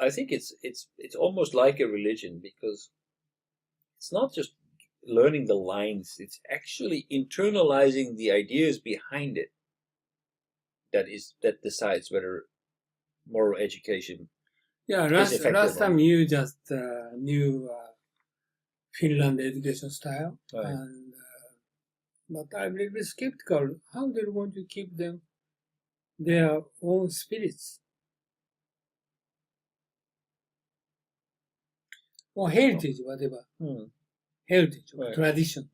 I think it's almost like a religion, because it's not just learning the lines; it's actually internalizing the ideas behind it. That decides whether moral education Yeah, is effective. last time you just knew Finland education style, Right. and but I'm a little bit skeptical. How they're going to keep them their own spirits or heritage, whatever heritage or Right. tradition?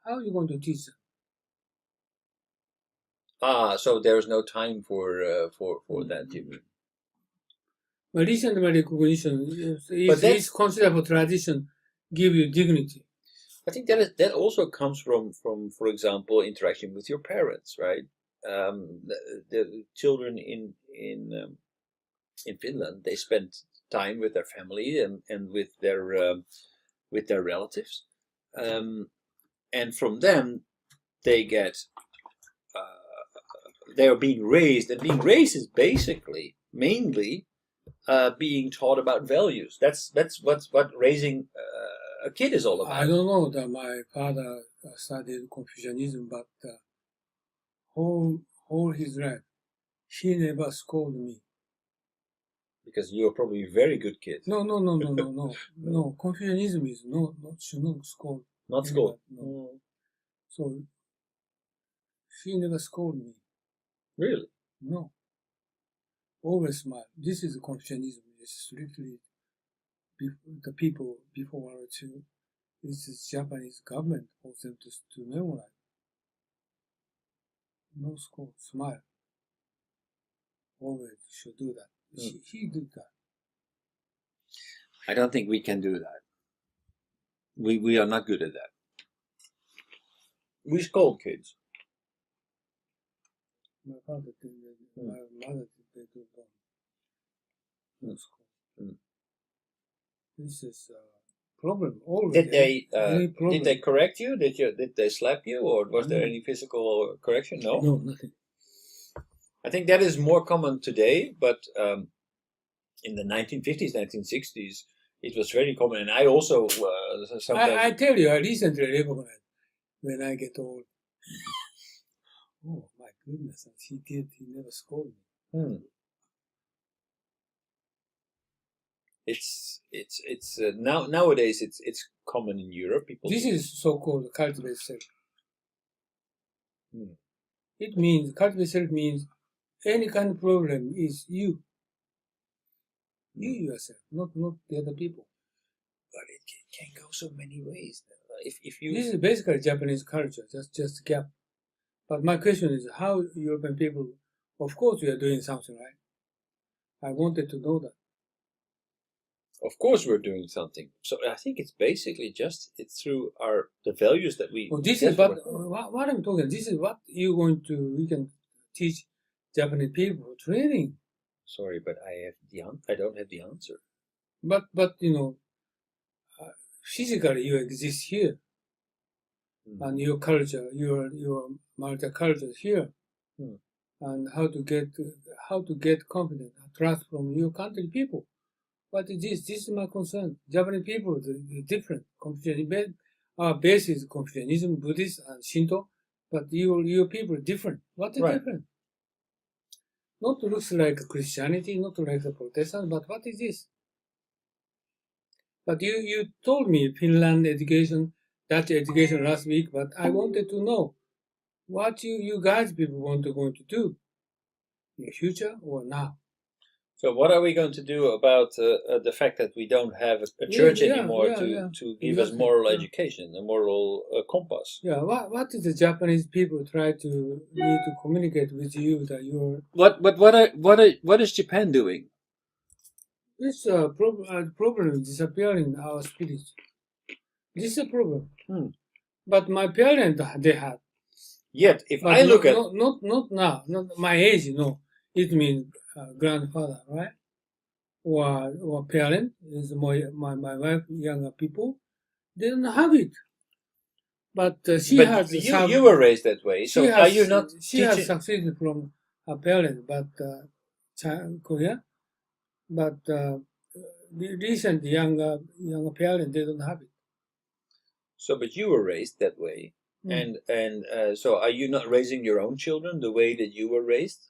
How are you going to teach them? So there's no time for that. You mean? Recent recognition But that's- is considered for tradition, give you dignity. I think that also comes from, for example, interaction with your parents, right? The children in Finland, they spend time with their family and with their relatives, and from them they get they are being raised, and being raised is basically mainly being taught about values. That's what raising a kid is all about. I don't know that my father studied Confucianism, but all his life, he never scolded me. Because you're probably a very good kid. No. No, Confucianism is should not scold. Not scold. No. So he never scolded me. Really? No. Always smile. This is Confucianism. It's strictly the people before World War II. This is Japanese government forced them to memorize. No scold, smile. Always should do that. He did that. I don't think we can do that. We are not good at that. We scold kids. My father did that. My mother did that. No scold. This is a problem. Always. Did they correct you? Did they slap you, or was there any physical correction? No. No, nothing. I think that is more common today, but in the 1950s, 1960s, it was very common. And I also sometimes. I tell you, I recently recognized when I get old. Oh my goodness! He never scolded me. It's nowadays it's common in Europe. People. This is so-called cultivate self. It means cultivate self means any kind of problem is you yourself, not the other people. But it can go so many ways. If you. This is basically Japanese culture, just a gap. But my question is, how European people? Of course, we are doing something right. I wanted to know that. Of course, we're doing something. So I think it's basically it's through the values that we. Well, this is what I'm talking. This is what we can teach Japanese people for training. Sorry, but I don't have the answer. But physically you exist here, and your culture, your multicultural here, and how to get confidence, trust from your country people. What is this? This is my concern. Japanese people are different. Our base is Confucianism, Buddhist, and Shinto, but your people are different. What is different? Not looks like Christianity, not like the Protestant, but what is this? But you told me Finland education, Dutch education last week, but I wanted to know what you guys people want to going to do in the future or now. So what are we going to do about the fact that we don't have a church anymore to give us moral education, a moral compass? Yeah, what is the Japanese people try to need to communicate with you that you're... What is Japan doing? This problem is disappearing our spirit. This is a problem. But my parents, they had. Yet, if I look at... Not now, not my age, no. It means grandfather, right? Or parent, is my wife, younger people. They don't have it. But you were raised that way, so are you not She has succeeded from her parents, but Korea, But recent younger parents, they don't have it. So, but you were raised that way, and so are you not raising your own children the way that you were raised?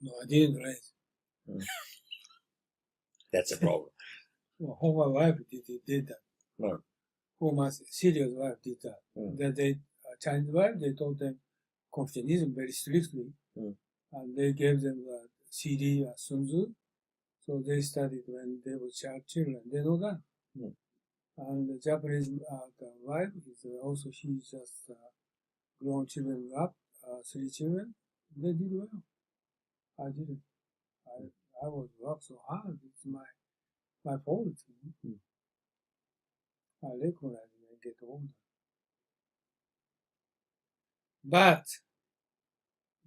No, I didn't raise. That's a problem. Well, my wife did that. No. My serious wife did that. That Chinese wife, they taught them Confucianism very strictly, and they gave them the CD Sun Tzu. So they studied when they were children. They know that. And the Japanese the wife is also, she's just grown children up, 3 children. They did well. I didn't. I was work so hard. It's my fault. I recognize when I get older. But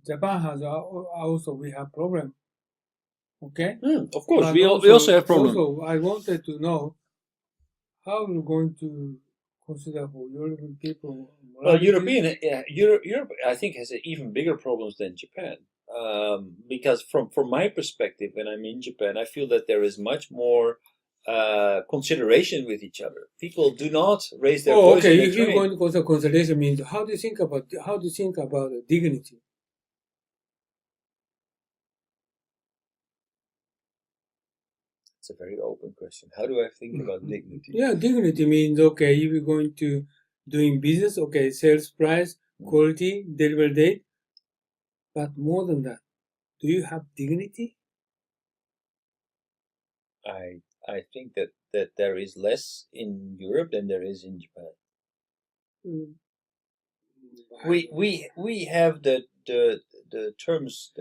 Japan has also, we have problem. Okay? Of course, we also have problems. Also, I wanted to know how we're going to consider for European people. Well, Europe, I think, has even bigger problems than Japan. Because from my perspective, when I'm in Japan, I feel that there is much more consideration with each other. People do not raise their voice. Okay. If you're going to consider consideration, means how do you think about dignity? It's a very open question. How do I think about dignity? Yeah, dignity means, okay, if you're going to doing business, okay, sales price, quality, delivery date. But more than that, do you have dignity? I think that there is less in Europe than there is in Japan. We have the terms.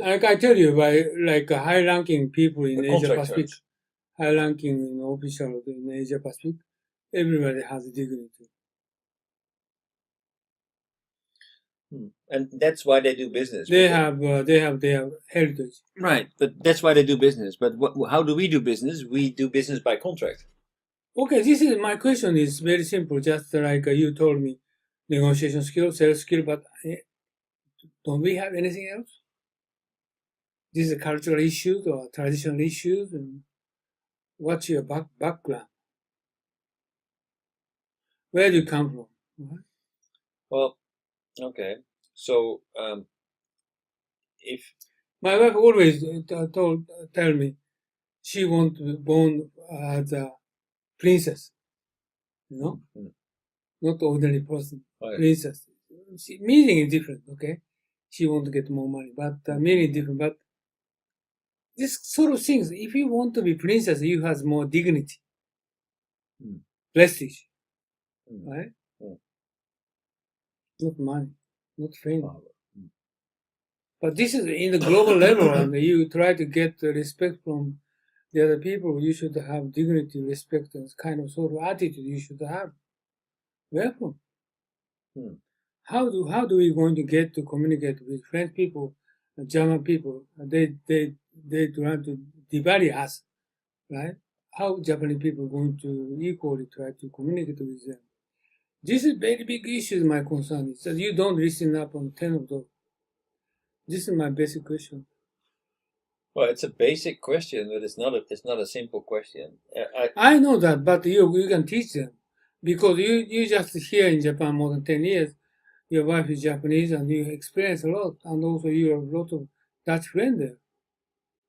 Like I tell you, by like high-ranking people in Asia Pacific, high-ranking officials in Asia Pacific, everybody has dignity. And that's why they do business. They have their heritage. Right, but that's why they do business. But how do we do business? We do business by contract. Okay, my question is very simple. Just like you told me, negotiation skill, sales skill, but don't we have anything else? These are cultural issues or traditional issues. And what's your background? Where do you come from? Well, okay. So, if my wife always tell me she wants to be born as a princess, not ordinary person, princess. Meaning is different, okay? She wants to get more money, but meaning is different. But this sort of things, if you want to be princess, you have more dignity, prestige, right? Not money, not fame. But this is in the global level, and you try to get respect from the other people. You should have dignity, respect, and kind of sort of attitude you should have. Where from? How do we going to get to communicate with French people, German people? They try to devalue us, right? How Japanese people going to equally try to communicate with them? This is very big issue. My concern is that you don't listen up on 10 of those. This is my basic question. Well, it's a basic question, but it's not a simple question. I know that, but you can teach them, because you just here in Japan more than 10 years. Your wife is Japanese, and you experience a lot, and also you have a lot of Dutch friends there.